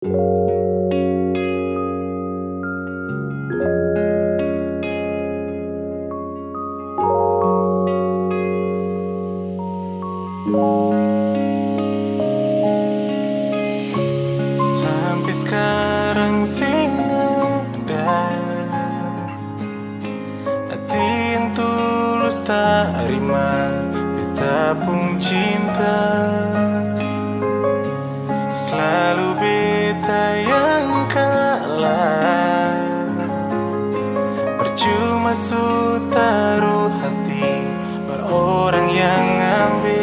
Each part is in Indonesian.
Sampai sekarang sing ada hati yang tulus tak rima betapung cinta. Selalu beta yang kalah, percuma su taruh hati berorang yang ambil.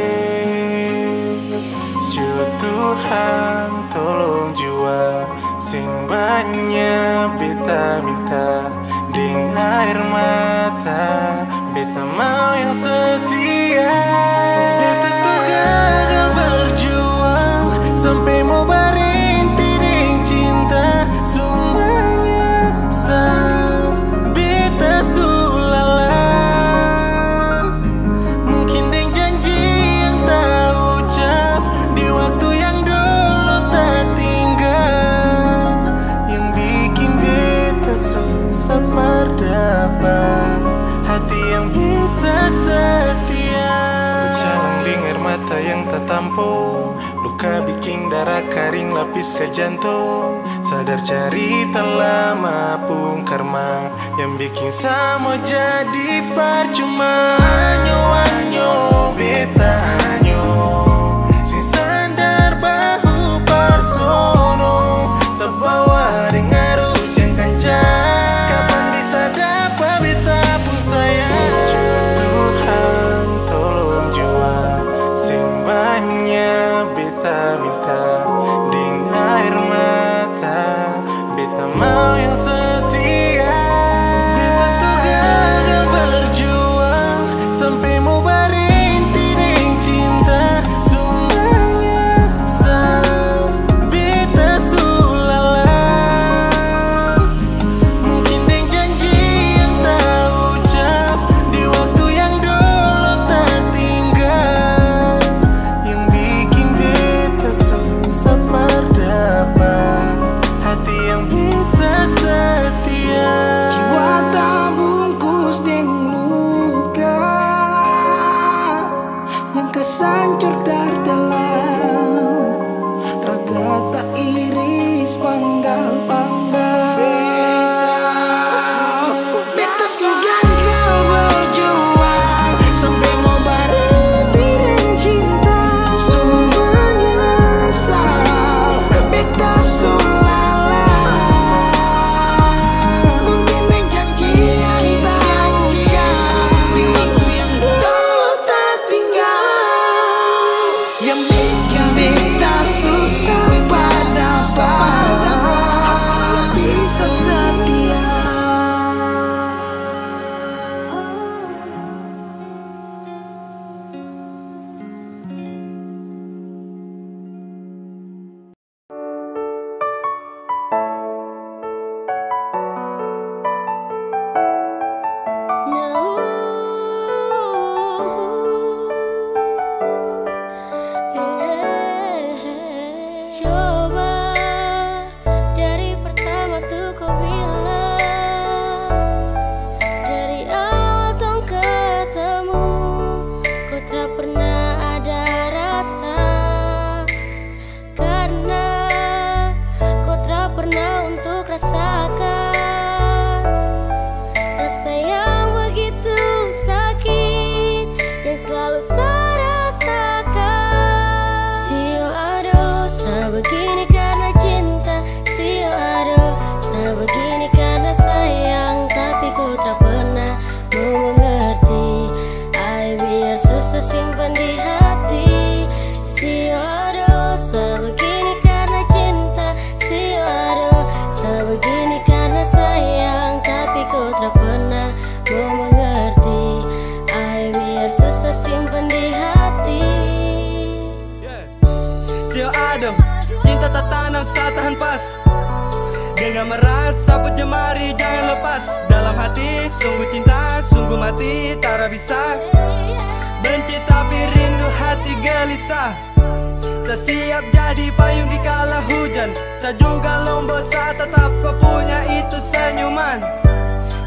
Tuhan tolong jua sing banyak beta minta ding air mata, beta mau yang setia. Beta suka gagal berjuang sampai mau berhenti ding cinta. Semuanya sang beta sulala, mungkin ding janji yang tak ucap di waktu yang dulu tak tinggal, yang bikin beta susah berdapat hati yang bisa setia. Berjalan dengar mata yang tak tampung, luka bikin darah kering lapis ke jantung. Sadar cari tak lama pun karma yang bikin sama jadi percuma. Anyo beta anyo si sandar bahu parsono, terbawa ring arus yang kencang. Kapan bisa dapat beta pun sayang. Tuhan tolong jua sing banyak beta minta ding air mata, beta mau yang setia. Beta suka gagal berjuang sampai mau berhenti ding cinta. Semuanya sang beta sulala, mungkin ding janji yang tak ucap di waktu yang dulu tak tinggal, yang bikin beta susah berdapat hati yang bisa setia. Jiwa tak bungkus deng luka yang kesancur dari dalam, raga tak iris panggal-panggal. Beta sudah gagal berjuang sampai mau berhenti dan cinta. Semuanya salah beta sulala, mungkin yang janji yang tak ucap di waktu yang dulu tak tinggal, yang bikin beta susah berdapat bisa setia. Coba dari pertama tuh kau bilang, dari awal tong ketemu kau tak pernah ada rasa, karena kau tak pernah untuk rasakan rasa yang begitu sakit yang selalu saya rasakan. Sio aduh, sebegini karena cinta. Sio aduh, sebegini karena sayang. Tapi kau tak pernah mau mengerti. Ay, biar susah simpan di hati. Sio aduh, sebegini karena cinta. Sio aduh, sebegini karena sayang. Tapi kau tak pernah mau mengerti. Ay, biar susah simpan di hati. Sio adem, cinta tak tanam saat tahan pas. Genggam erat, saput jemari, jangan lepas. Dalam hati, sungguh cinta, sungguh mati, tak bisa. Benci tapi rindu hati gelisah. Sesiap jadi jadi payung di kala hujan. Saya juga lombok saat tetap kau punya itu senyuman.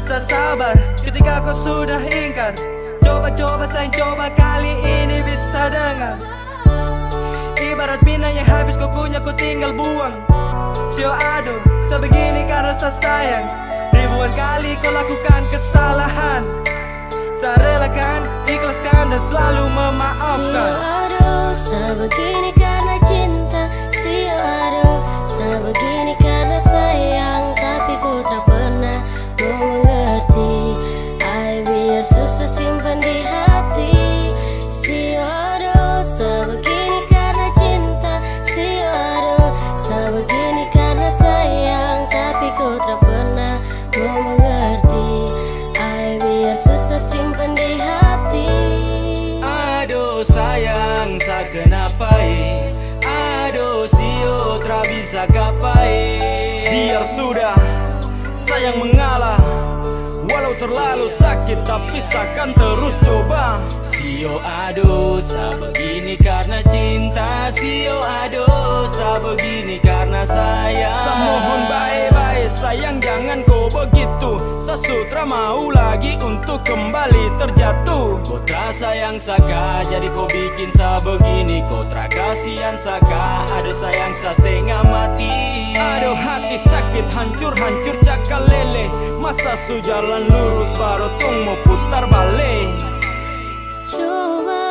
Saya sabar ketika kau sudah ingkar. Coba-coba sayang, coba kali ini bisa dengar. Ibarat pinang yang habis kau punya kau tinggal buang. Sio aduh, sebegini karena saya sayang. Ribuan kali kau lakukan kesalahan. Saya relakan, ikhlaskan dan selalu memaafkan. Sio aduh, sebegini karena cinta. Sio aduh, sebegini karena sayang. Tapi kau tak pernah mau mengerti. Ay, biar susah simpan di hati. Sio aduh, sebegini karena cinta. Sio aduh, sebegini karena sayang. Tapi kau tak pernah mau mengerti. Ay, biar susah simpan di hati. Aduh sayang, sa kenapai. Aduh sio tra bisa kapai. Biar sudah, sayang mengalah. Walau terlalu sakit tapi seakan terus coba. Sio aduh, sa begini karena cinta. Sio aduh, sa begini karena sayang. Sa mohon baik-baik sayang jangan kau begitu. Sa sutra mau lagi untuk kembali terjatuh. Kau tra sayang saka jadi kau bikin sa begini. Kau tra kasihan saka, aduh sayang sa setengah mati. Aduh hati sakit hancur-hancur cakal lele. Masa su jalan lurus baru tong mau putar balik. Coba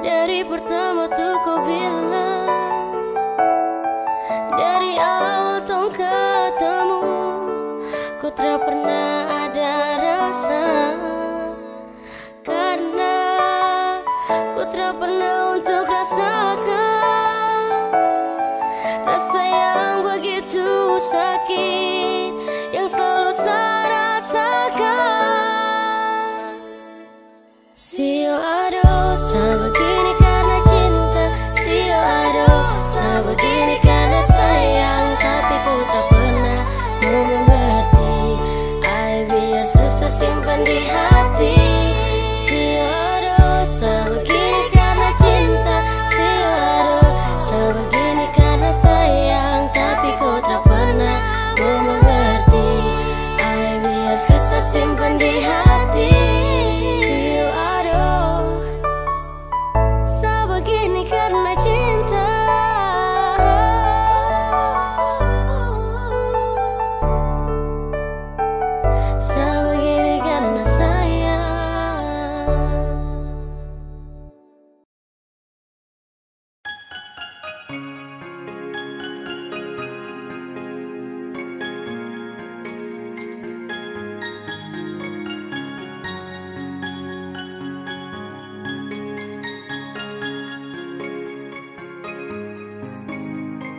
dari pertama tuh kau bilang, dari awal tong ketemu kau tak pernah ada rasa. Karena kau tak pernah untuk rasakan rasa yang begitu sakit yang selalu saya rasakan. Sio aduh, sebegini karena cinta. Sio aduh, sebegini karena sayang. Tapi kau tak pernah mau mengerti. Ay, biar susah simpan di hati. Sio aduh, sebegini karena cinta. Sio aduh, sebegini karena sayang. Tapi kau tak pernah mau mengerti. Ay, biar susah simpan di hati. Sio aduh, sebegini karena cinta. Sebegini karena sayang.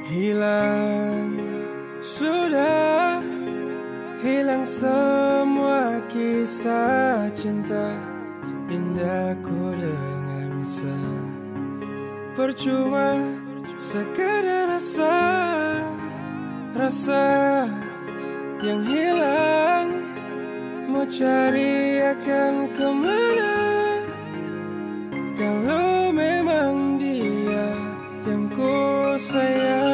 Hilang, sudah hilang semua kisah cinta indahku denganmu. Percuma sekedar rasa yang hilang. Mau cari akan kemana kalau memang dia yang ku sayang.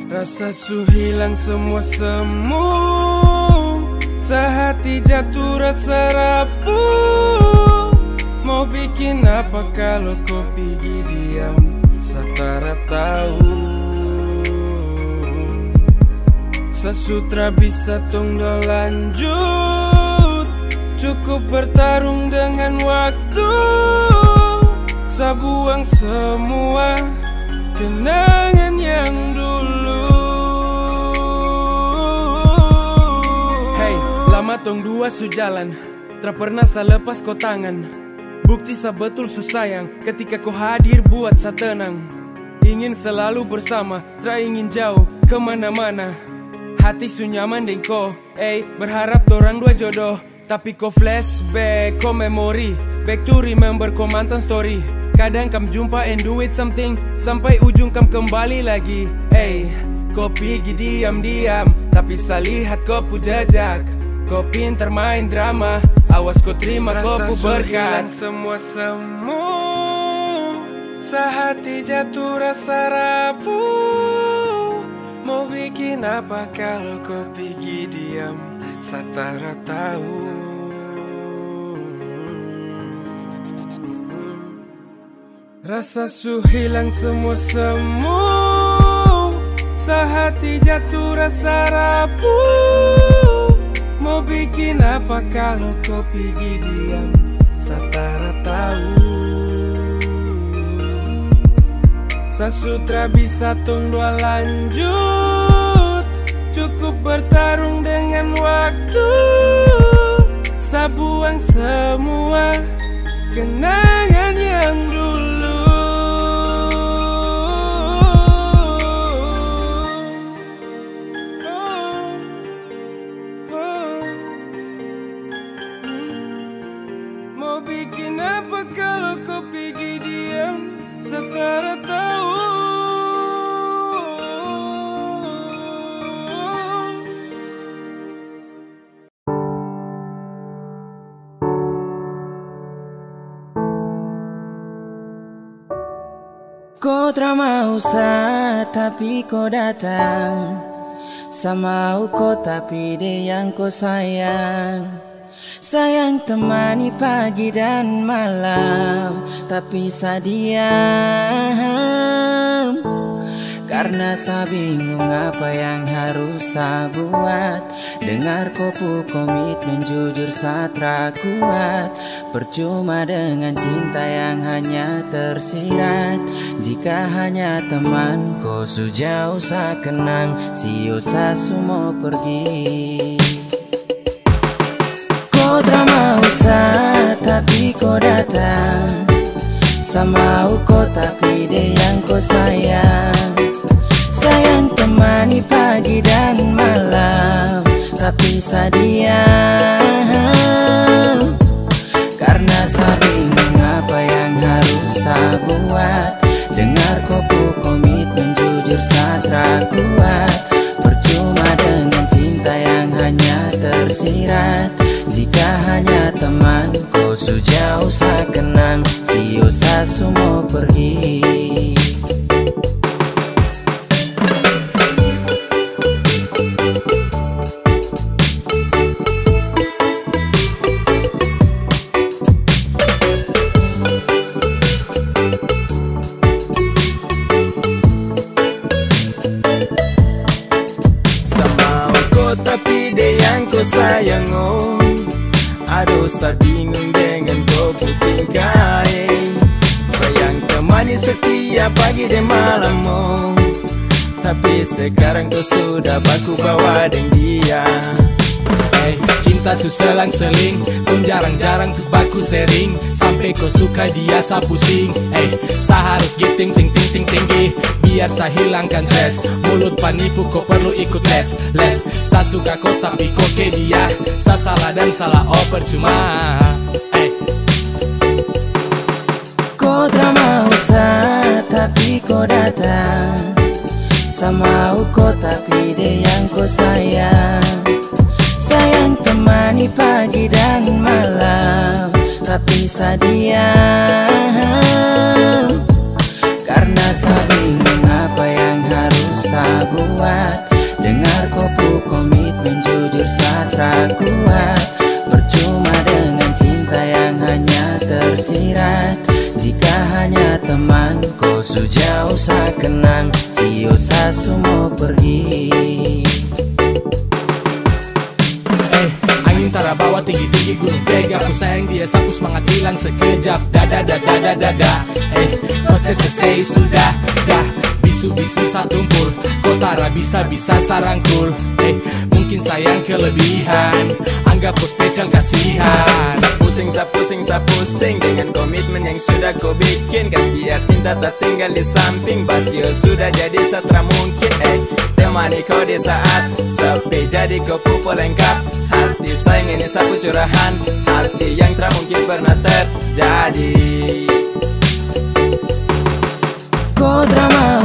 Rasa su hilang semua sehati jatuh rasa rapuh. Mau bikin apa kalau kau pergi diam satara tahu. Sesutra bisa tunggu lanjut. Cukup bertarung dengan waktu. Sabuang semua kenangan yang dulu. Hey, lama tong dua su jalan. Tak pernah sa lepas kau tangan. Bukti sa betul su sayang. Ketika kau hadir buat sa tenang. Ingin selalu bersama, tak ingin jauh kemana-mana. Hati su nyaman deng kau, berharap torang dua jodoh. Tapi kau flashback, kau memori. Back to remember kau mantan story. Kadang kam jumpa and do it something. Sampai ujung kam kembali lagi. Kau pergi diam-diam. Tapi sa lihat kau pu jejak. Kau pintar main drama. Awas kau terima kau pu berkat. Semua Sehati jatuh rasa rapuh. Mau bikin apa kalau kau pergi diam, satara tahu. Rasa su hilang semu-semu. Sehati jatuh rasa rapuh. Mau bikin apa kalau kau pergi diam, satara tahu. Sasutra bisa tong dua lanjut. Cukup bertarung dengan waktu. Sabuang semua kenangan yang dulu. Mau bikin apa kalau kau pergi diam, setara tahu. Kau tak mau tapi kau datang. Sama kau tapi dia yang kau sayang. Sayang temani pagi dan malam, tapi sadiam. Karena saya bingung apa yang harus saya buat. Dengar kopu komitmen jujur satra kuat. Percuma dengan cinta yang hanya tersirat. Jika hanya teman kau sejauh saya kenang. Sio saya semua pergi. Kau tak mau tapi kau datang. Sama kau tapi dia yang kau sayang. Sayang temani pagi dan malam, tapi sadiam. Karena saya bingung apa yang harus saya buat. Dengar kopu komitmen jujur satra kuat. Percuma dengan cinta yang hanya tersirat. Jika hanya teman kau sejauh saya kenang. Sio saya semua pergi. Sayang oh, aduh saya bingung dengan kau tingkai. Sayang temani setiap pagi dan malam oh, tapi sekarang kau sudah baku bawa dengan dia. Cinta suselang-seling, kau jarang-jarang tuh baku sering. Sampai kau suka dia sa pusing. Sa harus giting ting ting ting tinggi biar sa hilangkan stres. Mulut penipu kau perlu ikut les. Sa suka kau tapi kau ke dia. Sa salah dan salah oh percuma. Kau tak mau tapi kau datang. Sama kau tapi dia yang kau sayang. Sayang temani pagi dan malam, tapi sadiam. Karena saya bingung apa yang harus saya buat. Dengar kopu komitmen jujur satra kuat. Percuma dengan cinta yang hanya tersirat. Jika hanya teman kau sejauh saya kenang. Sio saya semua pergi. Tara bawa tinggi-tinggi gunung tega. Aku sayang dia sapu semangat hilang sekejap. Dada. Kau selesai sudah dah. Bisu-bisu satumpul. Kau tara bisa-bisa sarangkul. Mungkin sayang kelebihan. Anggap kau spesial kasihan. Sapusing dengan komitmen yang sudah kau bikin. Biar cinta tak tinggal di samping. Basio sudah jadi satra mungkin. Temani kau di saat sepi, jadi kau pupul lengkap. Hati sayang ini sapu curahan. Hati yang tak mungkin pernah terjadi. Kau tak mau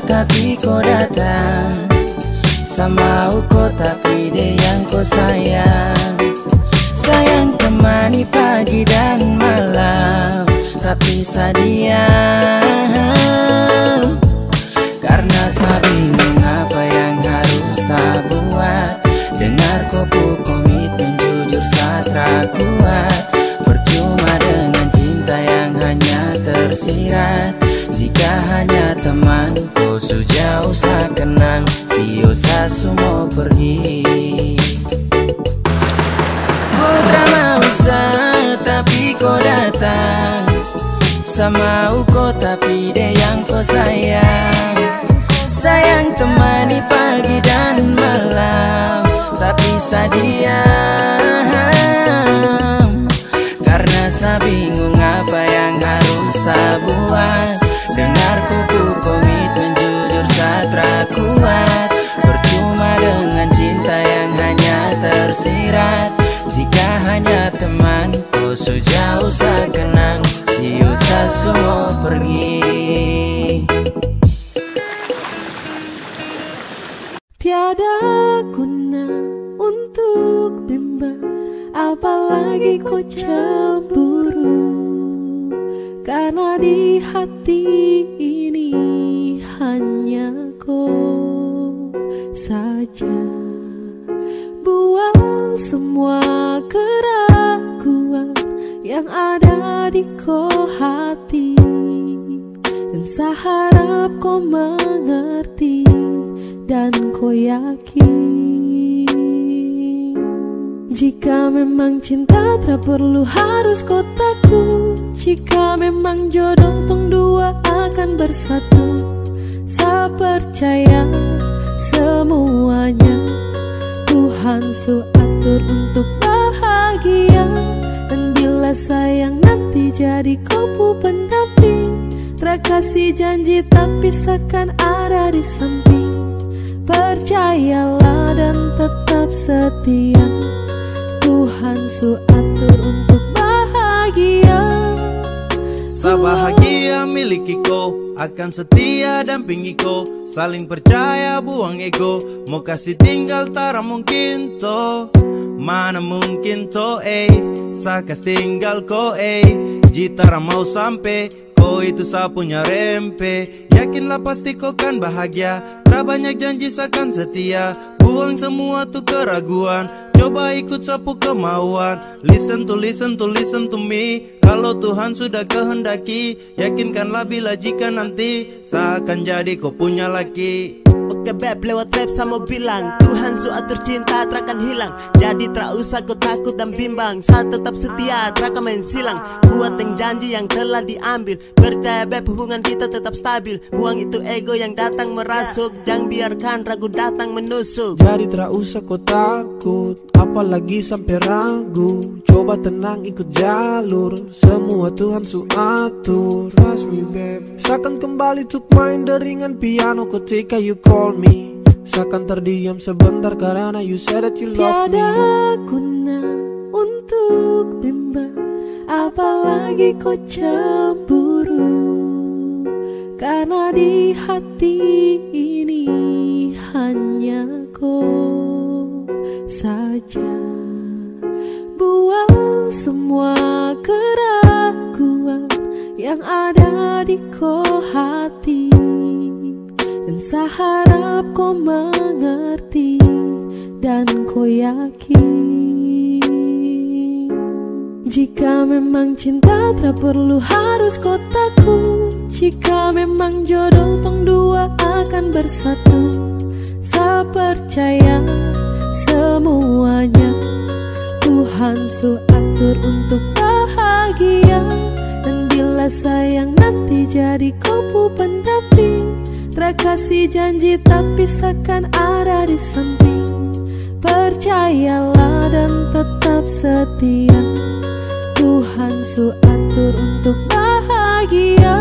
tapi kau datang. Sama kau tapi dia yang kau sayang. Sayang temani pagi dan malam, tapi bisa diam, karena saya bingung apa yang harus saya buat. Dengar kopu komitmen jujur satra kuat. Percuma dengan cinta yang hanya tersirat. Jika hanya teman kau sejauh sa kenang, si osa semua pergi. Kau drama usah tapi kau datang, sama kau tapi dia yang kau sayang. Sayang temani pagi dan malam, tapi saya diam, karena saya bingung apa yang harus saya buat. Dengar kuku komitmen jujur satra kuat. Percuma dengan cinta yang hanya tersirat. Jika hanya teman kau sejauh saya kenang, si usah semua pergi. Tiada guna untuk bimbang, apalagi kau cemburu. Karena di hati ini hanya kau saja. Buang semua keraguan yang ada di kau hati, dan saya harap kau mengerti dan kau yakin. Jika memang cinta tak perlu harus kau takut. Jika memang jodoh tong dua akan bersatu, saya percaya semuanya Tuhan su atur untuk bahagia. Dan bila sayang nanti jadi kopu pendamping, terkasih janji tapi seakan ada di samping. Percayalah dan tetap setia, Tuhan su atur untuk bahagia. Sabahagia miliki ko, akan setia dampingi ko. Saling percaya buang ego, mau kasih tinggal tara mungkin to. Mana mungkin to sakas tinggal ko jitara mau sampai, ko itu sa punya rempe. Yakinlah pasti kau kan bahagia, tak banyak janji sakan setia. Buang semua tuh keraguan, coba ikut sapu kemauan. Listen to me. Kalau Tuhan sudah kehendaki, yakinkanlah bila jika nanti seakan jadi kau punya laki. Oke beb, lewat rap sama bilang Tuhan su atur cinta terakan hilang. Jadi tak usah kau takut dan bimbang, saya tetap setia terakan main silang. Kuat yang janji yang telah diambil, percaya beb hubungan kita tetap stabil. Buang itu ego yang datang merasuk, jangan biarkan ragu datang menusuk. Jadi tak usah kau takut, apalagi sampai ragu. Coba tenang ikut jalur, semua Tuhan su atur. Trust me babe. Seakan kembali tuk main deringan piano ketika you call me. Seakan terdiam sebentar karena you said that you love me. Tiada guna untuk bimbang, apalagi kau cemburu. Karena di hati ini hanya kau saja. Buang semua keraguan yang ada di kau hati, dan saya harap kau mengerti dan kau yakin. Jika memang cinta tak perlu harus kau takut. Jika memang jodoh tong dua akan bersatu, saya percaya semuanya Tuhan su atur untuk bahagia. Dan bila sayang nanti jadi kopu pendamping, terkasih janji tapi seakan ada di samping. Percayalah dan tetap setia, Tuhan su atur untuk bahagia.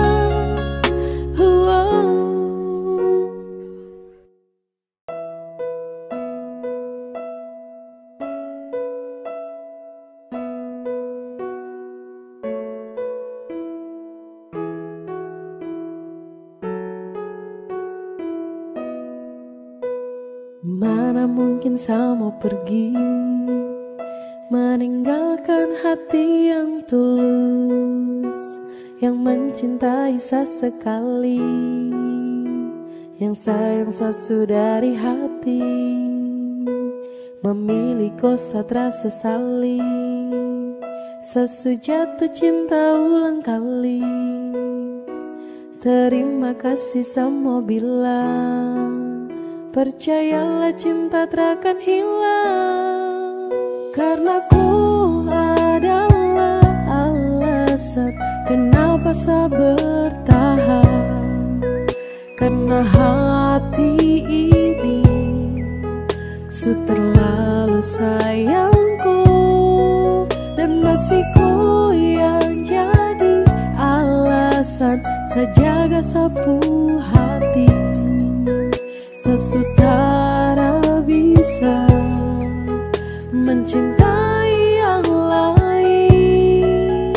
Mana mungkin saya mau pergi, meninggalkan hati yang tulus, yang mencintai sesekali, yang sayang sesudari hati, memilih kau satra sesali, sesujatuh cinta ulang kali. Terima kasih sama bilang, percayalah cinta takkan hilang. Karena ku adalah alasan kenapa saya bertahan. Karena hati ini su terlalu sayangku, dan masih ku yang jadi alasan sejaga sapu hati. Sesutara bisa mencintai yang lain.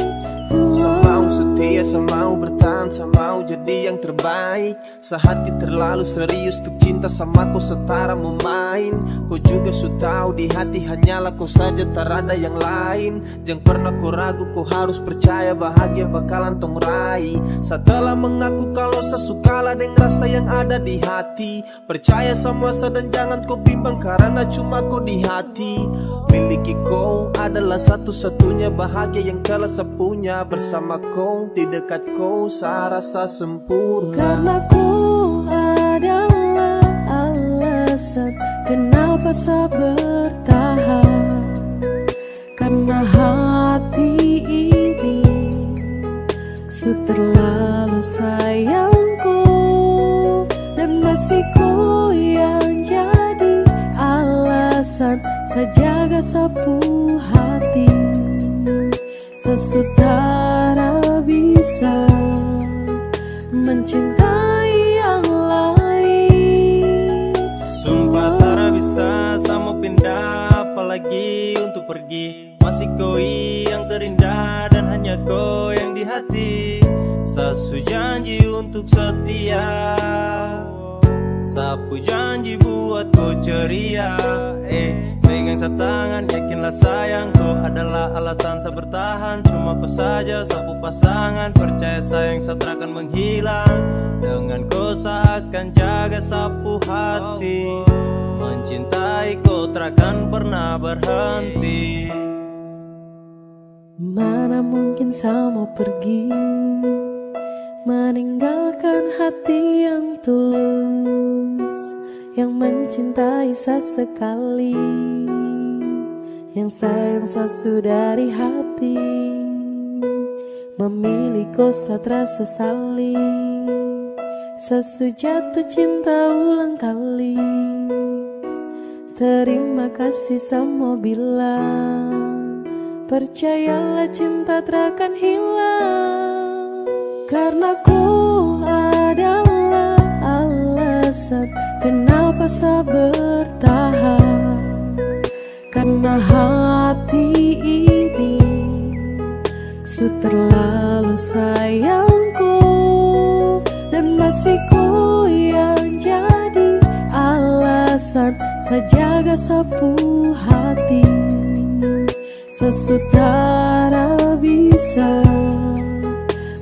Semau setia, semau bertahan, semau jadi yang terbaik. Sehati terlalu serius untuk cinta sama kau setara memain. Kau juga su tahu di hati hanyalah kau saja, tak ada yang lain. Jangan pernah kau ragu, kau harus percaya bahagia bakalan tong raih. Setelah mengaku kalau sesukalah dengan rasa yang ada di hati, percaya sama saya dan jangan kau bimbang karena cuma kau di hati. Miliki kau adalah satu-satunya bahagia yang telah saya punya. Bersama kau, di dekat kau, saya rasa sempurna. Karena ku adalah alasan kenapa saya bertahan. Karena hati ini su terlalu sayangku, dan masih ku yang jadi alasan sejaga sapu hati. Sesutara bisa mencintai yang lain. Sumpah tak bisa sama pindah, apalagi untuk pergi. Masih kau yang terindah dan hanya kau yang di hati. Sasu janji untuk setia, sapu janji buat kau ceria. Pegang sa tangan, yakinlah sayang, kau adalah alasan saya bertahan. Cuma kau saja sapu pasangan, percaya sayang saya takkan menghilang. Dengan kau saya akan jaga sapu hati, mencintai kau takkan pernah berhenti. Mana mungkin saya mau pergi, meninggalkan hati yang tulus, yang mencintai sesekali, yang sayang sesudari hati, memilih kau satra sesali, sesujatuh cinta ulang kali. Terima kasih sama bilang, percayalah cinta takkan hilang. Karena ku adalah alasan kenapa saya bertahan. Karena hati ini su terlalu sayangku, dan masih ku yang jadi alasan sejaga sapu hati. Sesutara bisa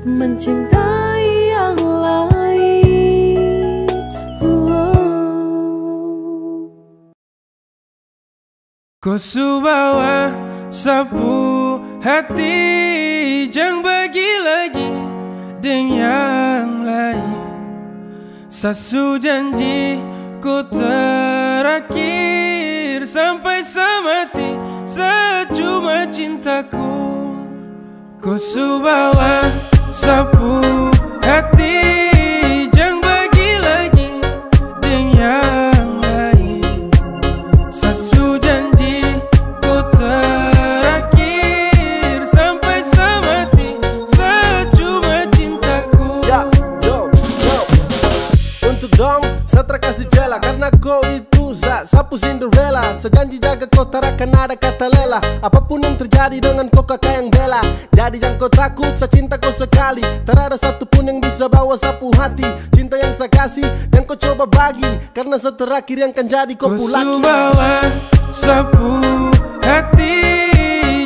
mencintai yang lain. Kau subawa sapu hati, jangan bagi lagi dengan yang lain. Sasu janji ku terakhir sampai semati, secuma cintaku. Kau subawa sapu hati, jangan bagi lagi dengan yang lain. Sasu janji ku terakhir sampai semati, secuma cintaku. Ya, yo. Untuk dong, saya terkasih jela karena kau itu sapu Cinderella. Sejanji jaga kau tak akan ada kata lela. Apapun yang terjadi dengan kau kakak yang bela. Jadi jangan kau takut, saya cinta kau sekali. Tak ada satupun yang bisa bawa sapu hati. Cinta yang saya kasih, yang kau coba bagi, karena seterakhir yang kan jadi kau pulaki. Kau bawa sapu hati,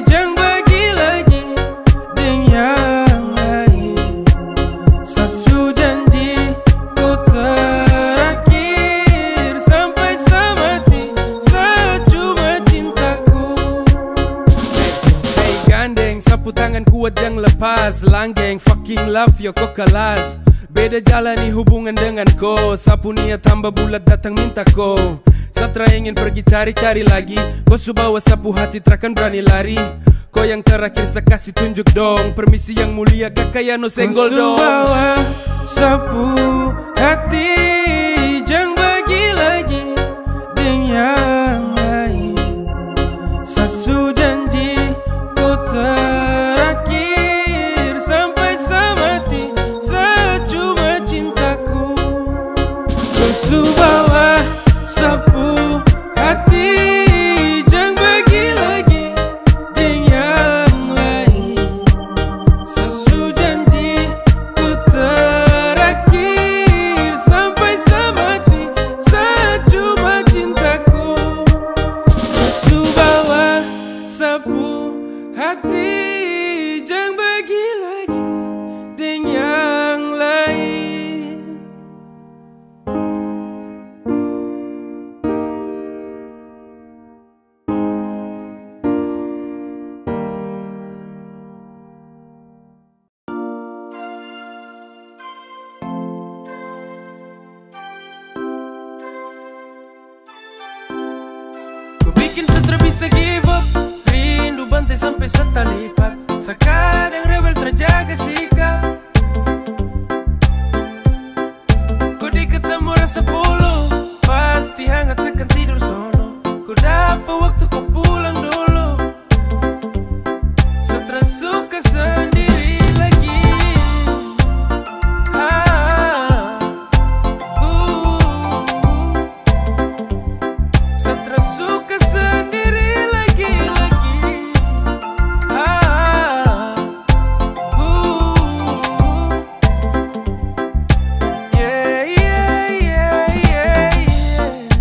jangan bagi lagi dengan yang lain. love yo kok kelas. Beda jalani hubungan dengan ko. Sapu niat tambah bulat datang minta ko. Satra ingin pergi cari-cari lagi. Kau su bawa sapu hati terakan berani lari. Kau yang terakhir saya kasih tunjuk dong. Permisi yang mulia kakak no senggol dong. Kau su bawa sapu hati. Jangan bagi lagi dengan yang lain. Sasu janji kau terakhir sampai semati. Saya cuma cintaku. Kau su bawa sapu hati. Jangan bagi lagi dengan yang lain. Sasu janji ku terakhir sampai semati. Saya cuma cintaku. Sasu bawa sapu hati. Jangan bagi lagi dengan yang lain. Ku bikin sutra bisa give up. Rindu bantai sampai setalipat. Sekadang rebel terjaga sikap. Ku diket sama rasa polo. Pasti hangat sekan tidur sono. Ku dapat waktu ku pulang dulu. Setelah suka sendiri lagi. Setelah suka sendiri lagi.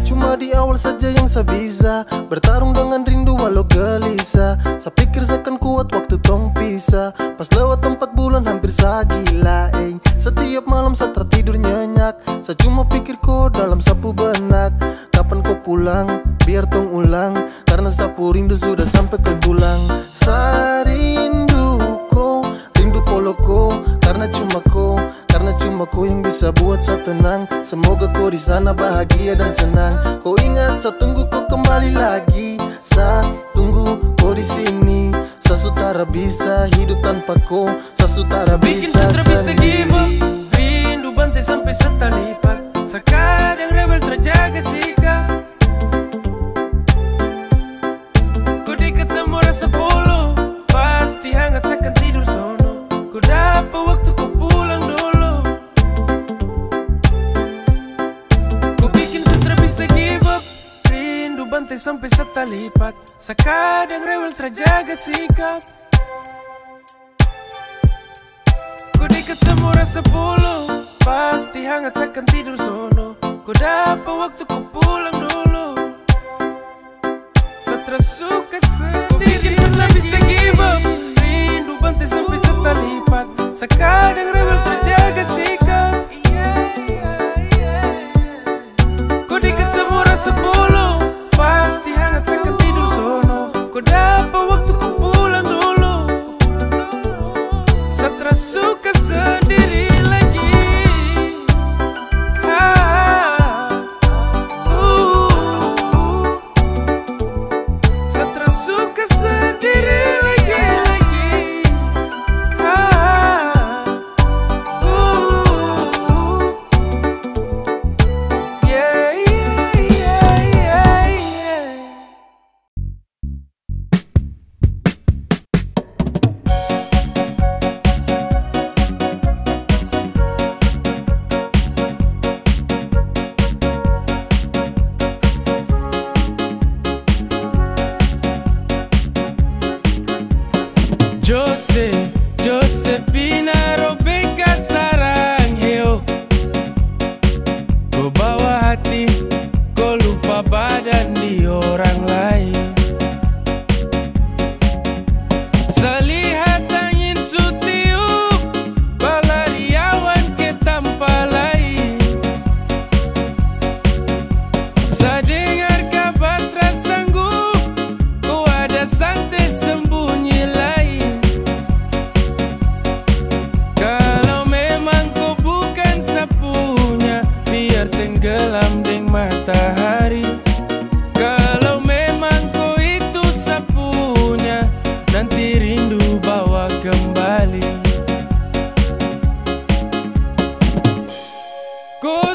Cuma di awal saja yang saya bisa bertarung dengan rindu walau gelisah. Saya pikir seakan kuat waktu tong pisah. Pas lewat 4 bulan hampir saya gila. Setiap malam saya tertidur nyenyak. Saya cuma pikir kau dalam sapu benak. Kapan kau pulang biar tong ulang. Karena sapu rindu sudah sampai ke tulang. Saya rindu kau, rindu polo kau. Karena cuma kau yang bisa buat saya tenang. Semoga kau di sana bahagia dan senang. Kau ingat saya tunggu kau kembali lagi. Saya tunggu kau di sini. Saya sutara bisa hidup tanpa kau. Saya sutara Bikin bisa sutra bisa give up. sendiri. Rindu bantai sampai setalipat. Sekadang rebel terjaga sikap. Ku diket sama rasa polo. Pasti hangat sekan tidur sono. Ku dapat waktu ku pulang dulu. Ku bikin sutra bisa give up. Rindu bantai sampai setalipat. Sekadang rebel terjaga sikap. Ku diket sama rasa polo. Pasti hangat sekan tidur sono. Ku dapat waktu ku pulang dulu. Setelah suka sendiri. Ku bikin sutra bisa give up. Rindu bantai sampai setalipat. Sekadang rebel terjaga sikap. Ku diket sama rasa polo. Pasti hangat sekan tidur sono. Ku dapat waktu ku pulang dulu. Setelah suka sendiri lagi. Setelah suka sendiri lagi.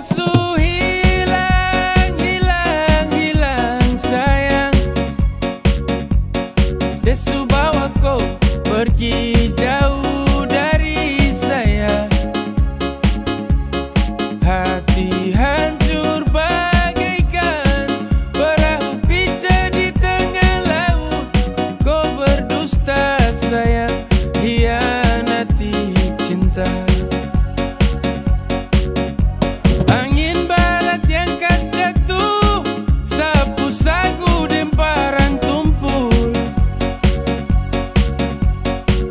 Desu hilang, hilang, hilang sayang. Desu bawa kau pergi jauh dari saya. Hati hancur bagaikan perahu pica di tengah laut. Kau berdusta sayang, hianati cinta. Angin barat yang khas jatuh, sapu sagu demparan tumpul.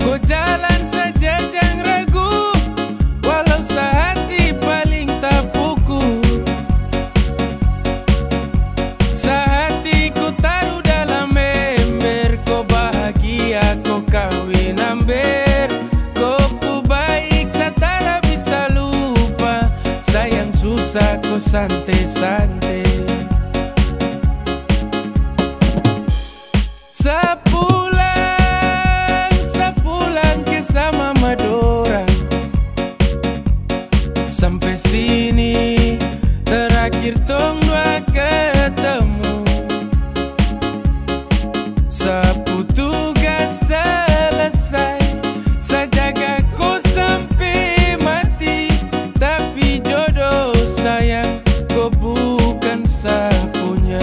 Kau jalan saja jangan ragu, walau sehati paling tak pukul. Sehati ku taruh dalam ember, kau bahagia kau kawin amber. Kau ku baik satara bisa lupa, sayang susah kau santai-santai. Sepulang, sepulang ke sama Madura. Sampai sini terakhir tong dua ketemu. Sapu tugas selesai, sajaga kau sampai mati. Tapi jodoh sayang, kau bukan sapunya.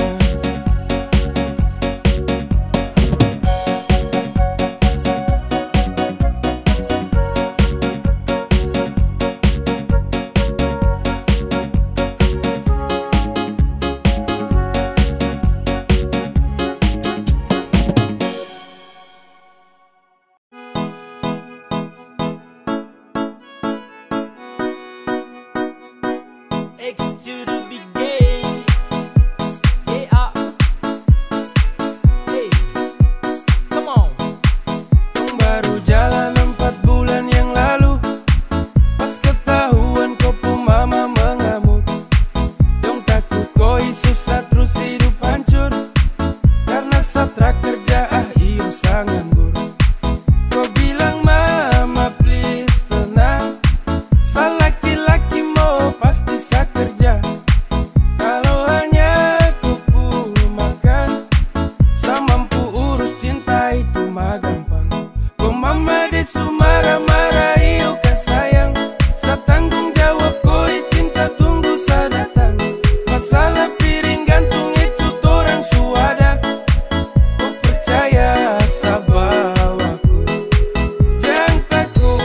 X to the big game. Yeah. Hey, come on. Tong baru jalan 4 bulan yang lalu, pas ketahuan kau pun mama mengamuk. Dong takut kau susah terus hidup hancur, karena satra kerja iyo sang nganggur. Kau bilang mama please tenang, laki-laki mau pasti sa kerja. Kalau hanya kupu makan, sa mampu urus cinta itu mah gampang. Kau mama desu marah-marah iyo kah sayang, sa tanggung jawab kau cinta tunggu sa datang. Masalah piring gantung itu torang suada, kau percaya sa bawaku. Jangan takut,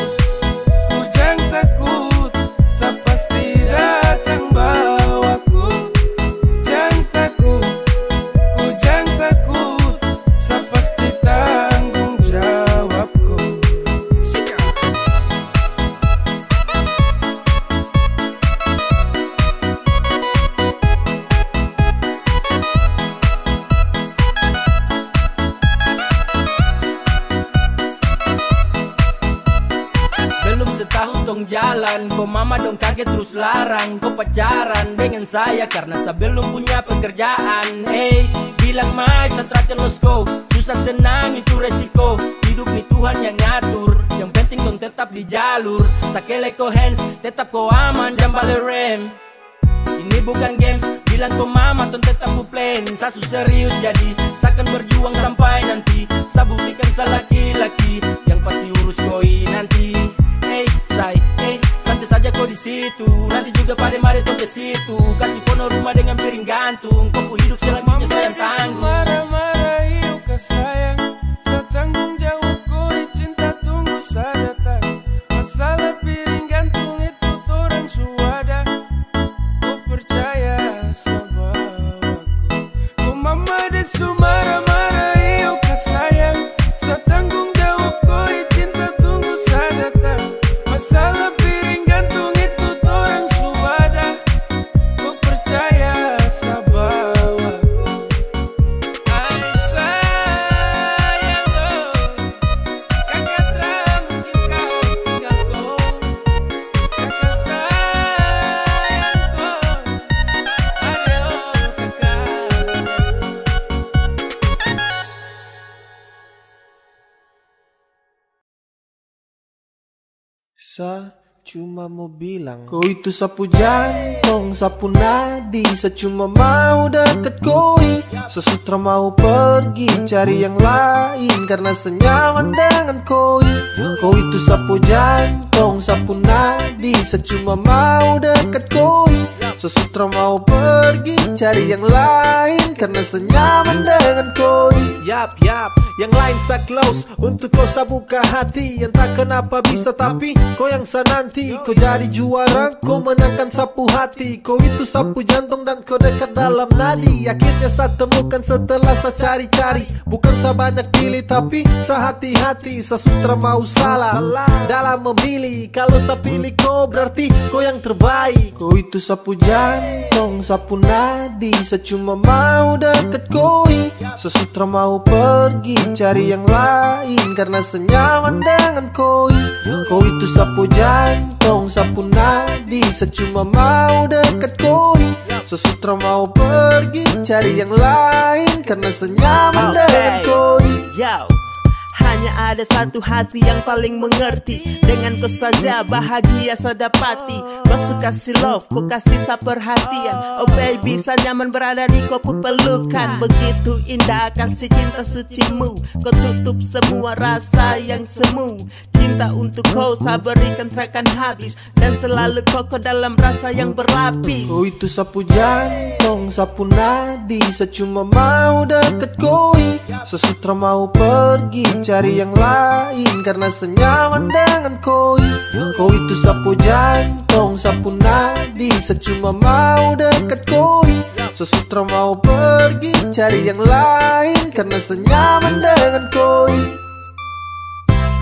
ku jangan takut, sa pasti datang bawaku. Jangan takut, ku jangan takut, sa pasti tanggung jawabku. Belum setahun dong jalan, kau mama dong kaget terus larang. Kau pacaran dengan saya karena saya belum punya pekerjaan. Hey, bilang mai satra terus kau, susah senang itu resiko. Hidup nih Tuhan yang ngatur, yang penting dong tetap di jalur. Sakele ko hands, tetap kau aman dan balik rem. Ini bukan games, bilang kau mama ton tetap ku plan. Saya serius jadi, saya akan berjuang sampai nanti. Saya buktikan saya laki-laki, yang pasti urus koi nanti. Hey, santai saja kau di situ. Nanti juga pada mari tong ke situ. Kasih pono rumah dengan piring gantung. Kau ku hidup selanjutnya saya yang tanggung. Marah-marah iyo kah sayang, sa tanggung jawab kau cinta tunggu sa datang. Masalah piring gantung itu torang suada, kau percaya sa bawaku. Kau mama desu marah-marah iyo kah sayang, sa tanggung jawab kau cinta tunggu sa datang. Masalah piring gantung itu torang suada, kau percaya sa bawaku. Ay sayang kau, kakak tra mungkin kau tinggal kau. Kakak sayang kau, ayo kakak. Sa cuma mau bilang kau itu sapu jantung, sapu nadi. Saya cuma mau deket koi, sesutra mau pergi cari yang lain karena senyaman dengan koi. Kau itu sapu jantung, sapu nadi. Saya cuma mau deket koi, sesutra mau pergi cari yang lain karena senyaman dengan koi. Yap, yang lain sa close untuk kau sa buka hati. Entah kenapa bisa tapi kau yang sa nanti. Kau jadi juara, kau menangkan sapu hati. Kau itu sapu jantung dan kau dekat dalam nadi. Akhirnya sa temukan setelah sa cari-cari. Bukan sa banyak pilih tapi sa hati-hati. Sa sutra mau salah dalam memilih. Kalau sa pilih kau berarti kau yang terbaik. Kau itu sapu jantung, sapu nadi. Saya cuma mau deket koi, sesutra mau pergi cari yang lain karena senyaman dengan koi. Kau itu sapu jantung, sapu nadi. Saya cuma mau deket koi, sesutra mau pergi cari yang lain karena senyaman dengan koi. Hanya ada satu hati yang paling mengerti. Dengan kau saja bahagia saya dapati. Kau suka kasih love, kau kasih sa perhatian. Oh baby, saya nyaman berada di kau pelukan. Begitu indah kasih cinta sucimu. Kau tutup semua rasa yang semu. Cinta untuk kau saya berikan terakan habis. Dan selalu kokoh dalam rasa yang berlapis. Kau itu sapu jantung, sapu nadi. Saya cuma mau deket koi, sesutra mau pergi cari yang lain karena senyaman dengan koi. Kau itu sapu jantung, sapu nadi. Saya cuma mau deket koi, sesutra mau pergi cari yang lain karena senyaman dengan koi.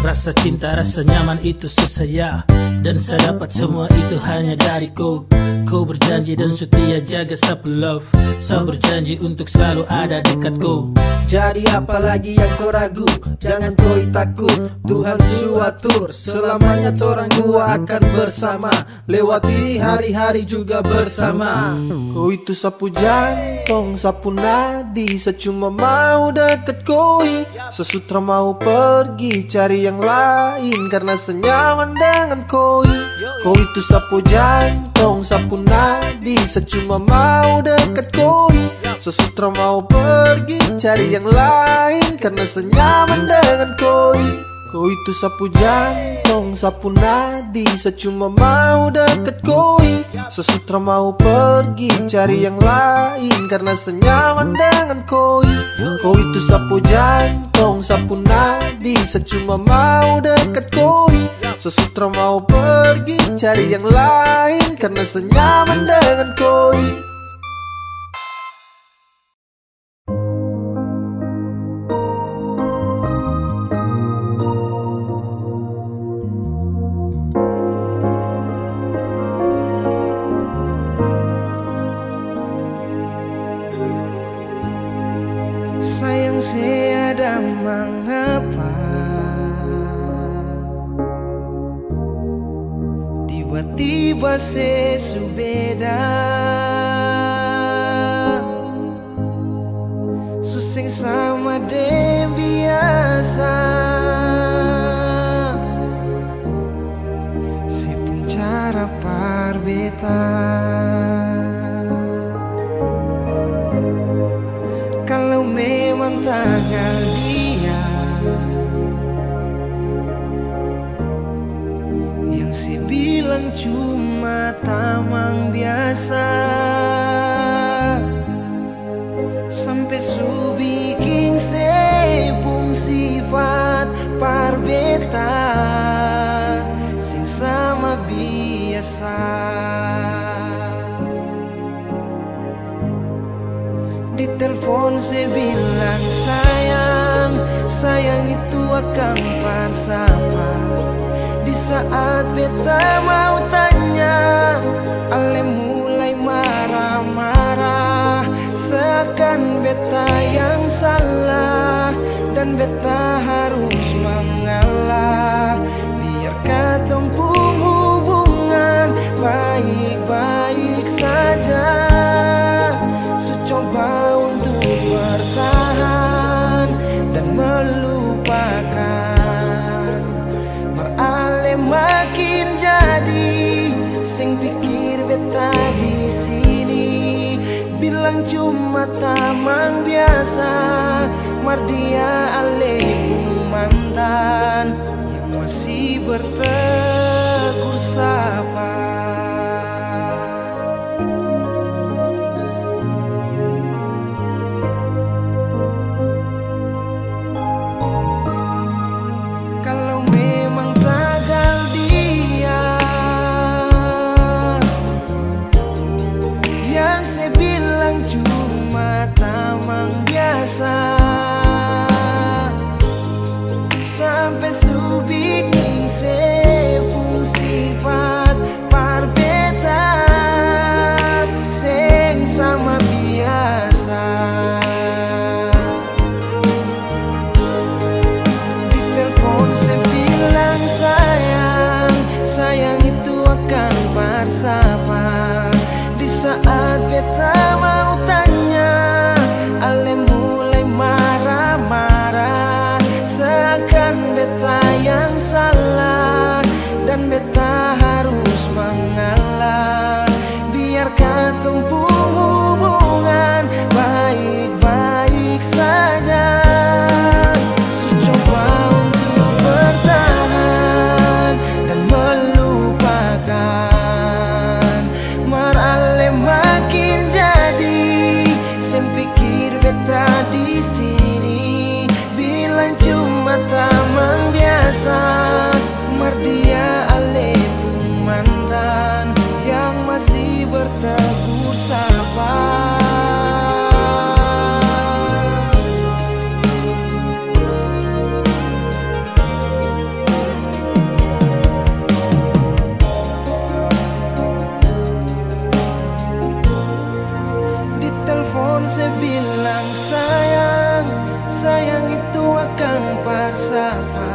Rasa cinta, rasa nyaman itu susah ya. Dan saya dapat semua itu hanya dari kau. Kau berjanji dan setia jaga sapu love. Saya berjanji untuk selalu ada dekat kau. Jadi apalagi yang kau ragu, jangan kau takut. Tuhan suatur, selamanya torang dua akan bersama. Lewati hari-hari juga bersama. Kau itu sapu jantung, sapu nadi. Saya cuma mau deket koi, sesutra mau pergi cari yang lain karena senyaman dengan koi. Kau itu sapu jantung, sapu nadi. Saya cuma mau deket koi, sesutra mau pergi cari yang lain karena senyaman dengan koi. Kau itu sapu jantung, sapu nadi. Saya cuma mau deket koi, sesutra mau pergi cari yang lain karena senyaman dengan koi. Kau itu sapu jantung, sapu nadi. Saya cuma mau deket koi, sesutra mau pergi cari yang lain karena senyaman dengan koi. Sayang tiada mengapa tiba-tiba sesubeda. Susing sama dem biasa. Si pun cara parbeta. Kalau memang tanggal dia yang si bilang cuma tamang biasa, sampai su bikin sepung sifat parbeta sing sama biasa. Di telepon saya bilang sayang, sayang itu akan bersama. Di saat beta mau tanya, ale mulai marah-marah. Seakan beta yang salah dan beta harus mengalah. Biar katong hubungan baik-baik saja. Coba untuk bertahan dan melupakan, beralih makin jadi bilang cuma tamang biasa, mardia alepung mantan yang masih bertegur sapa. Kalau memang tagal dia yang saya bilang cuma tamang biasa, sampai subiking sepung sifat parbeta seng sama biasa. Di telepon saya bilang sayang, sayang itu akan bersama. Di saat beta mau tanya, ale mulai marah-marah, seakan beta yang salah dan beta harus mengalah. Biarkan tumpung hubungan baik-baik saja. Coba untuk bertahan dan melupakan, marale makin jadi. Saya pikir beta di sini bilang cuma tamang biasa, mardia alepung mantan yang masih bertegur sapa. Di telepon saya bilang sayang, sayang itu akan bersama.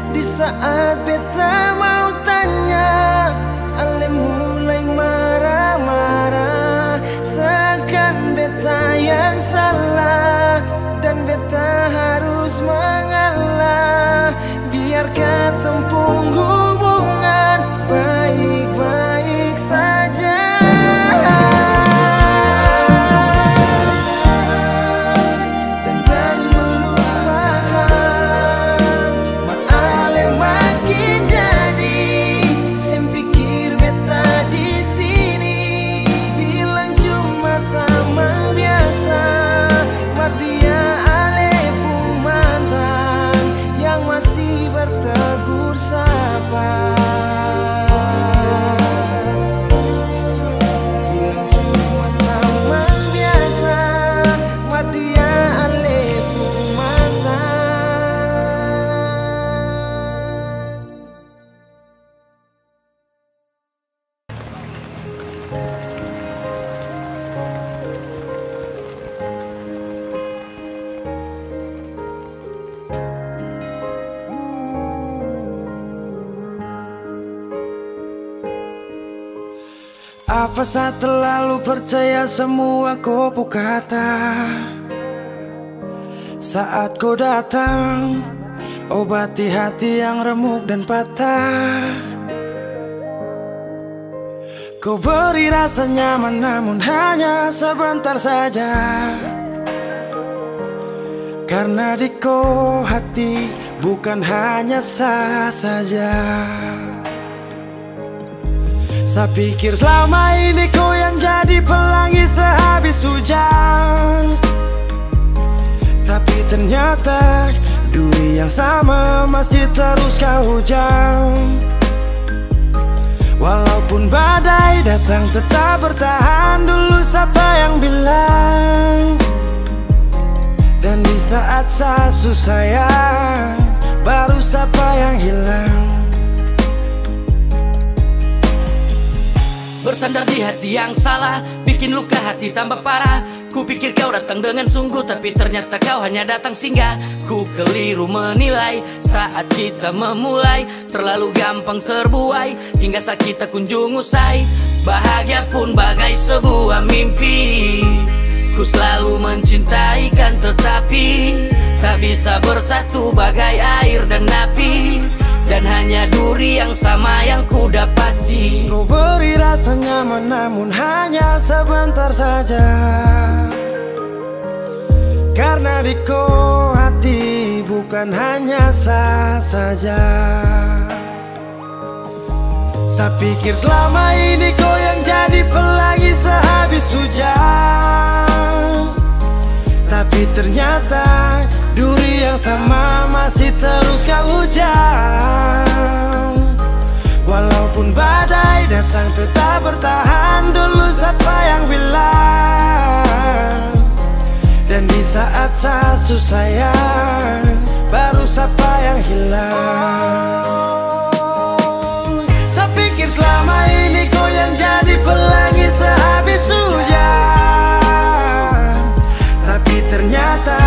Di saat beta mau tanya, ale mulai marah-marah, seakan beta yang salah dan beta harus mengalah. Biarkan tempung hubungan baik-baik saja. Apa saya terlalu percaya semua kau kata? Saat kau datang, obati hati yang remuk dan patah. Kau beri rasa nyaman namun hanya sebentar saja. Karena di kau hati bukan hanya sah saja. Saya pikir selama ini kau yang jadi pelangi sehabis hujan, tapi ternyata duri yang sama masih terus kau hujan. Walaupun badai datang tetap bertahan, dulu siapa yang bilang. Dan di saat saya susah, baru siapa yang hilang. Bersandar di hati yang salah, bikin luka hati tambah parah. Ku pikir kau datang dengan sungguh, tapi ternyata kau hanya datang singgah. Ku keliru menilai saat kita memulai, terlalu gampang terbuai hingga saat kita kunjung usai. Bahagia pun bagai sebuah mimpi, ku selalu mencintai kan, tetapi tak bisa bersatu bagai air dan api. dan hanya duri yang sama yang ku dapati. Kau beri rasa nyaman namun hanya sebentar saja, karena di kau hati bukan hanya sah saja. Saya pikir selama ini kau yang jadi pelangi sehabis hujan, tapi ternyata duri yang sama masih terus kau hujan. Walaupun badai datang tetap bertahan, dulu siapa yang bilang. Dan di saat saya susah sayang, baru siapa yang hilang. Saya pikir selama ini kau yang jadi pelangi sehabis hujan, tapi ternyata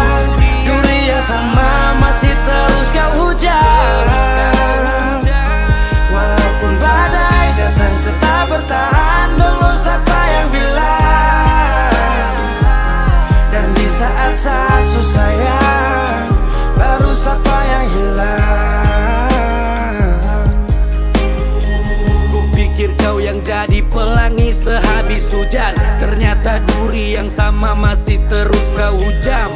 duri yang sama masih terus kau hujan. Walaupun badai datang tetap bertahan, dulu siapa yang bilang. Dan di saat saya susah sayang, baru siapa yang hilang. Kupikir kau yang jadi pelangi sehabis hujan, ternyata duri yang sama masih terus kau hujam.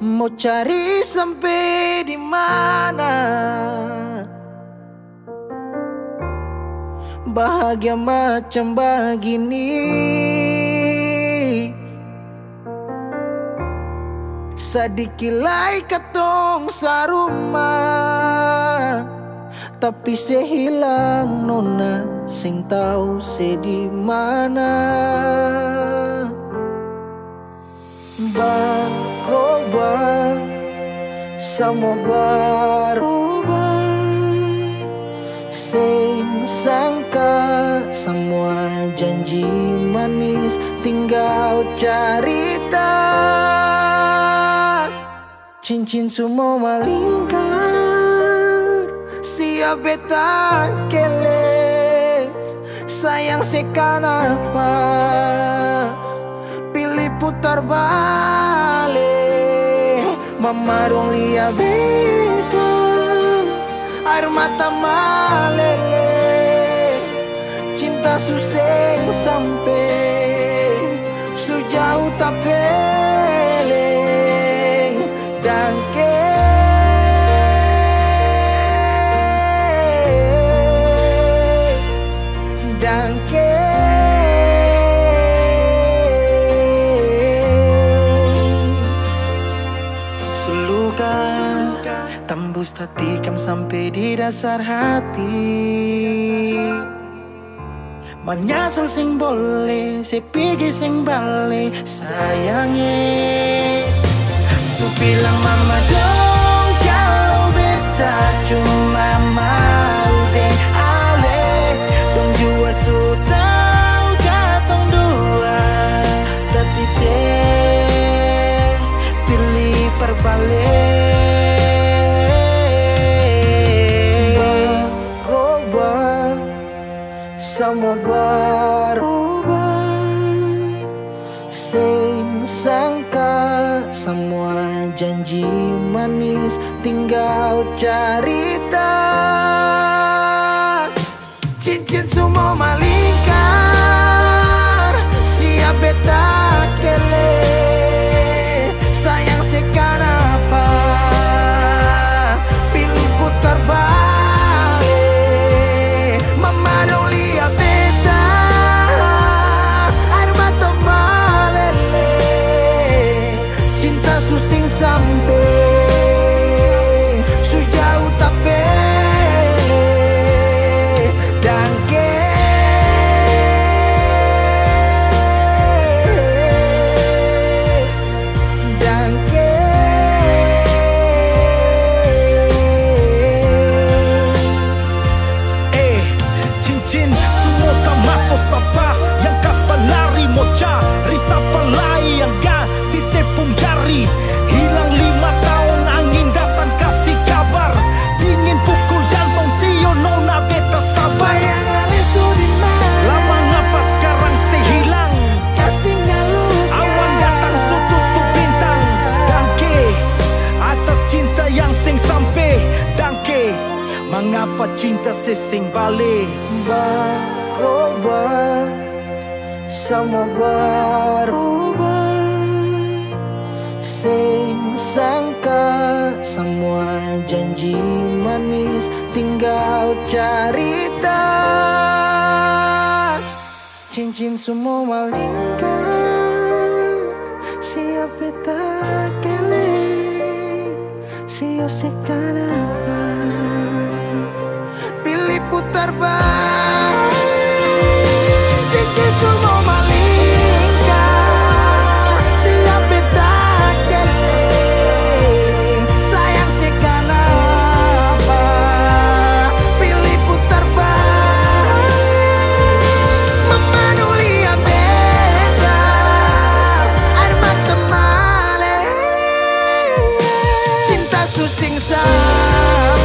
Mau cari sampai di mana bahagia macam begini? Sadikilai katong sarumah, tapi sehilang nona sing tahu se di mana. Berubah, semua berubah. Sing sangka semua janji manis tinggal cerita. Cincin semua malingkar, siap beta kele. Sayang sekanapa pilih putar balik. Mama dong lihat beta, air mata malele. Cinta suseng sampai sejauh tak peleng. Dan tembus tatikam sampai di dasar hati. Menyesal sing boleh, sepigi sing balik sayangnya. Su bilang mama dong kalau beta cuma mau deh ale. Dong jua su tau katong dua, tapi se pilih perbalik. Semua berubah, sing sangka semua janji manis tinggal cerita. Cincin semua malingkar, siap beta kele. Sayang sekanapa pilih putar balik. Mama dong lihat beta, air mata malele. Cinta susing sampai sejauh tak kenapa cinta sesing balik. Berubah, semua berubah. Sing sangka semua janji manis tinggal cerita. Cincin semua malingkan, siapa tak keleng, siapa sekarang pilih putar balik. Cincin semua malingkan, siapa tak keleng, sayang sekarang pilih putar balik. Memanuli yang beda, air mata male, cinta susing sampai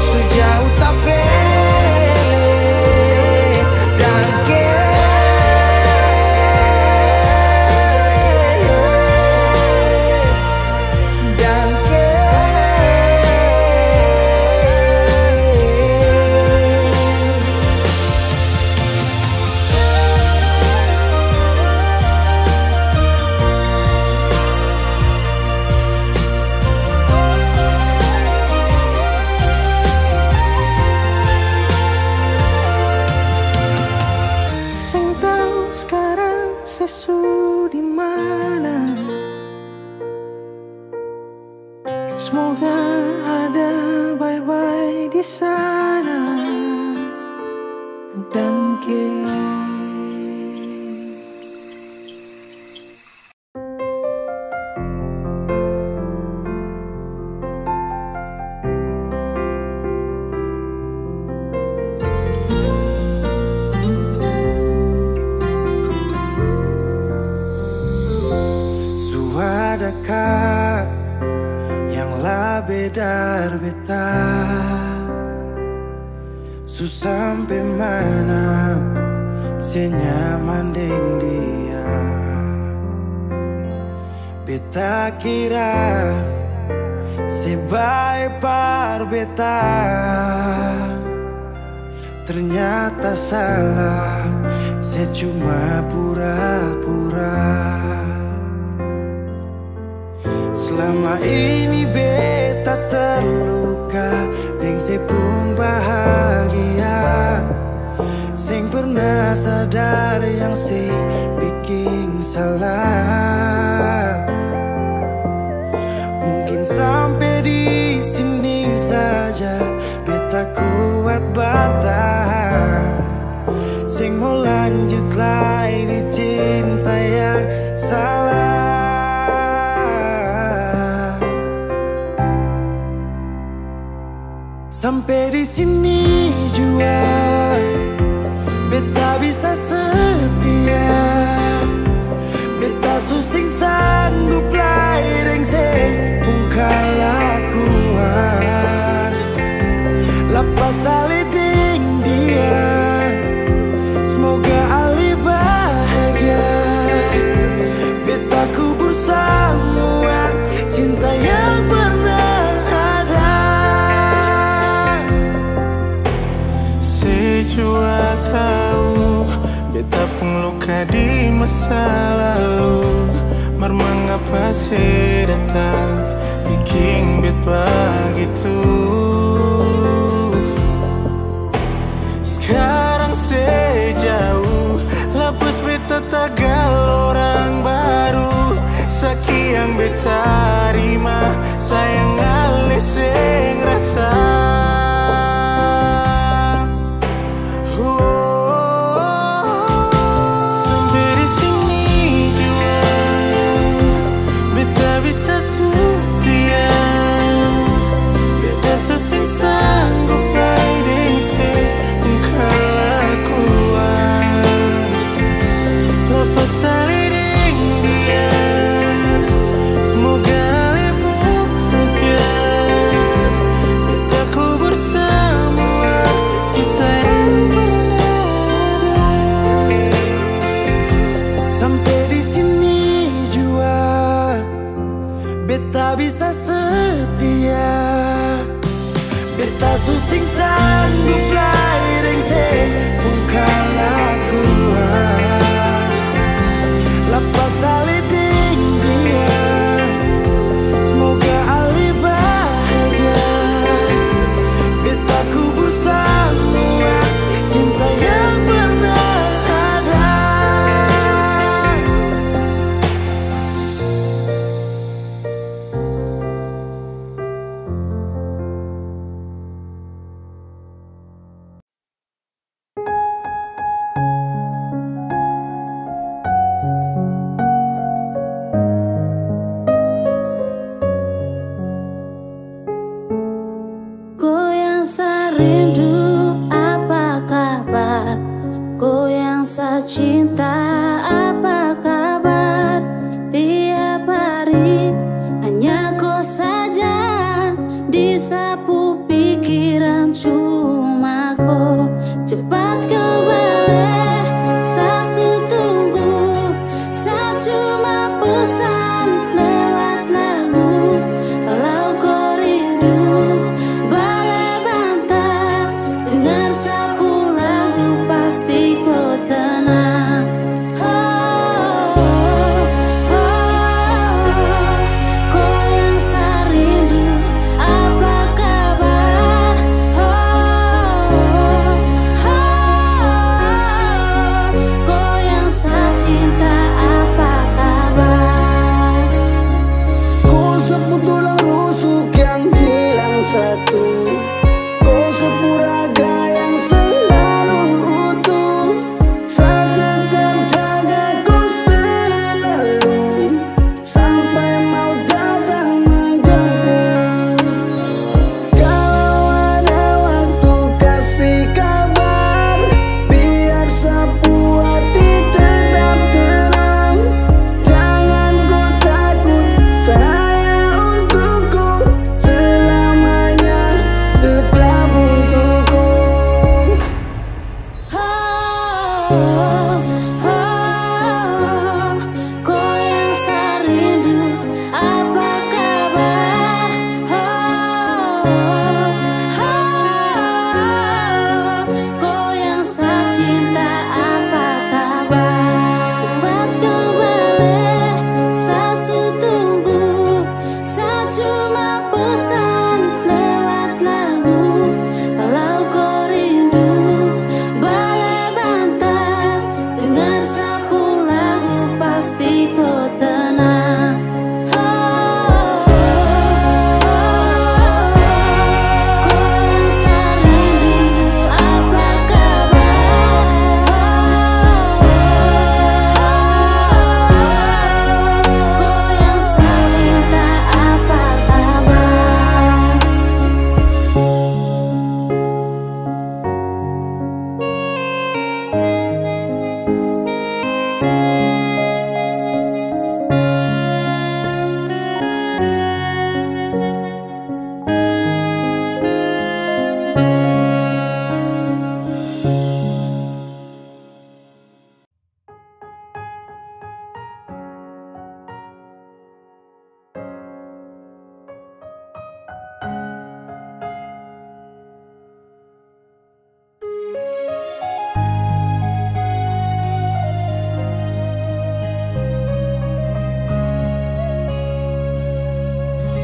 sejauh tak pele dan semoga ada bye-bye di sana dan Suadakah yang lah bedar beta, su sampai mana senyaman deng dia. Beta kira sebaik par beta, ternyata salah, saya cuma pura-pura. Selama ini beta terluka, deng sepung bahagia, sing pernah sadar yang si bikin salah. Mungkin sampai di sini saja beta kuat bertahan, sing mau lanjut lagi di cinta yang salah. Sampai di sini jua beta bisa setia, beta susing sanggup lai deng sepung kelakuan. Lepas ali deng dia, semoga ali bahagia. Beta kubur semua cinta yang pernah jua tahu beta pun luka di masa lalu, mengapa susing sanggup laireng se bungkala kuat lepas aliding dia semoga ali bahagia beta kubu semua cinta yang pernah ada. Goyang serindu apa kabar? Goyang sacinta apa kabar? Tiap hari hanya kau saja disapu pikiran cuma kau. Cepat kau balik, sasu tunggu. Saya cuma pesan lewat lagu. Kalau kau rindu balai bantal, dengar sapu lagu pasti kau tenang. Oh, oh, oh, kau yang serindu apa kabar? Oh, oh, kau yang sacinta apa kabar? Kau sebut tulang rusuk yang bilang satu, kau sepuraga yang selalu utuh. Saya tetap jaga kau selalu sampai mau datang menjemput. Kalau ada waktu kasih kabar, biar sapu hati tetap tenang. Jangan kau takut, saya untukku selamanya, tetap untukku. Oh, oh, kau yang serindu apa kabar? Oh, oh, kau yang sacinta apa kabar? Cepat kau balik, sasu tunggu. Saya cuma pesan lewat lagu. Kalau kau rindu balai bantal, dengar sapu lagu pasti kau tenang. Oh, kau yang serindu apa kabar? Kau yang sacinta apa kabar?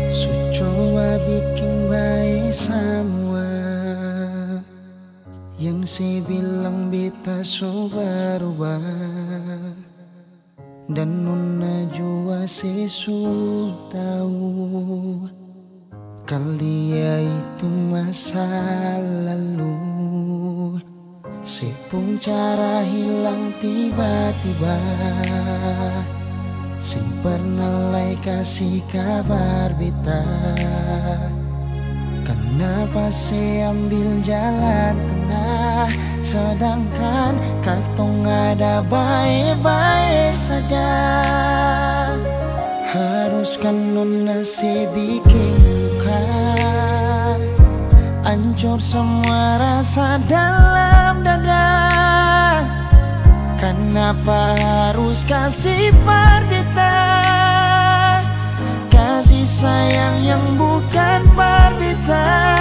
Su coba bikin baik semua yang saya bilang beta so berubah, dan nona jua sesu tahu kalau dia itu masa lalu. Sepung cara hilang tiba-tiba, sing pernah lai kasih kabar beta. Kenapa saya ambil jalan tengah, sedangkan katong ada baik-baik saja. Haruskan nona saya bikin luka, hancur semua rasa dalam dada. Kenapa harus kasih parbita, kasih sayang yang bukan parbita.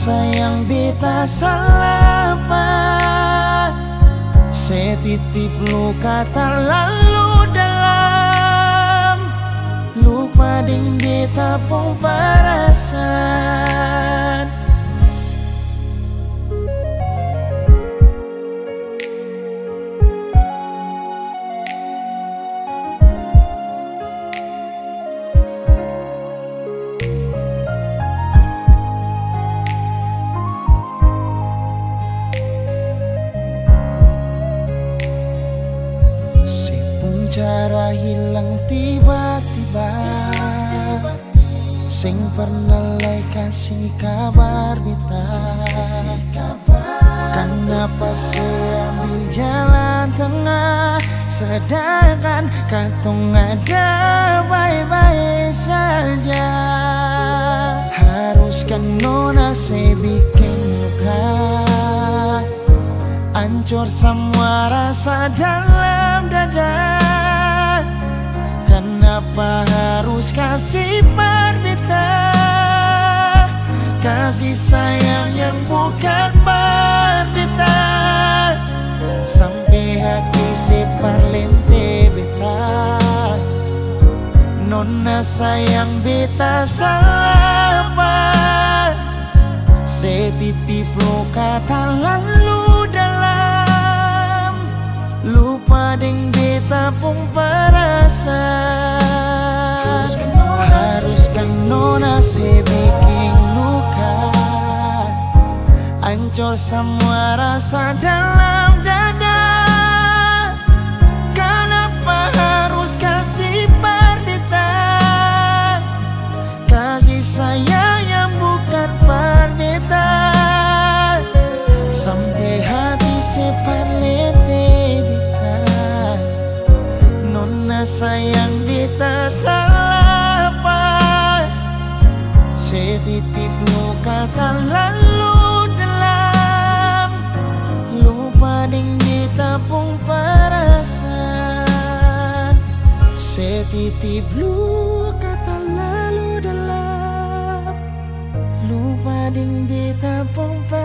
sayang beta salah, setitip luka terlalu dalam, lupa ding beta pun perasaan. Cara hilang tiba-tiba, sing pernah lay kasih kabar beta. Kenapa saya ambil jalan tengah, sedangkan katong ada baik-baik saja. Haruskan nona saya bikin luka, hancur semua rasa dalam dada. Kenapa harus kasih berbeda, kasih sayang yang bukan berbeda, sampai hati separlente beta. Nona sayang beta salah, setitip luka terlalu dalam, lupa ding beta pun perasaan. Haruskan nona se bikin luka, hancur semua rasa dalam dada. Kenapa harus kasih perdita, kasih sayang yang bukan perdita, sampai hati separlente beta. Nona sayang beta salah, setitip luka terlalu dalam, lupa ding beta pun perasaan. Setitip luka terlalu dalam, lupa ding beta pun perasaan.